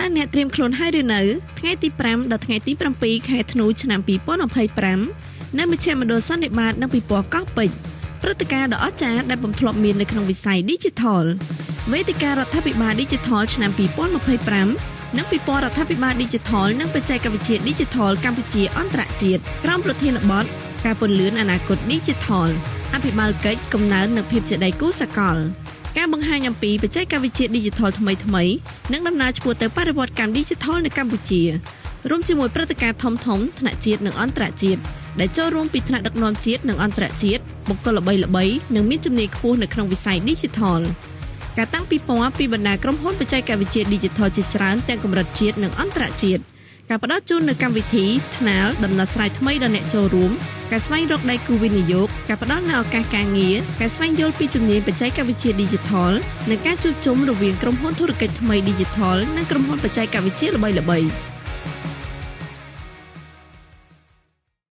តើអ្នកត្រៀមខ្លួនហើយឬនៅថ្ងៃទី5ដល់ថ្ងៃទី7ខែធ្នូឆ្នាំ2025នៅមជ្ឈមណ្ឌលសន្និបាតនៅពិព័រណ៍កោះពេជ្រព្រឹត្តិការណ៍ដ៏អស្ចារ្យដែលបំធ្លាប់មាននៅក្នុងវិស័យ Digital វេទិការដ្ឋាភិបាល Digital ឆ្នាំ2025និងពិព័រណ៍រដ្ឋាភិបាល Digital និងបច្ចេកវិទ្យា Digital កម្ពុជាអន្តរជាតិក្រោមប្រធានបទការពន្លឿនអនាគត Digital អភិបាលកិច្ចកំណើននិងភាពជាដៃគូសកលការបង្ហាញអំពីបច្ចេកវិទ្យា Digital ថ្មីៗនិងដំណើរឆ្ពោះទៅបរិវត្តកម្ម Digital នៅកម្ពុជារួមជាមួយព្រឹត្តិការណ៍ធំៗថ្នាក់ជាតិនិងអន្តរជាតិដែលចូលរួមពីថ្នាក់ដឹកនាំជាតិនិងអន្តរជាតិបុគ្គលល្បីៗនិងមានជំនាញខ្ពស់នៅក្នុងវិស័យ Digital ការតាំងពិព័រណ៍ពីបណ្ដាក្រុមហ៊ុនបច្ចេកវិទ្យា Digital ជាច្រើនទាំងកម្រិតជាតិនិងអន្តរជាតិការផ្ដល់ជូននូវកម្មវិធីថ្នាលដំណោះស្រាយថ្មីដល់អ្នកចូលរួមការស្វែងរកដៃគូវិនិយោគការផ្ដល់នូវឱកាសការងារការស្វែងយល់ពីជំនាញបច្ចេកវិទ្យា Digital និងការជួបជុំរវាងក្រុមហ៊ុនធុរកិច្ចថ្មី Digital និងក្រុមហ៊ុនបច្ចេកវិទ្យាល្បីៗ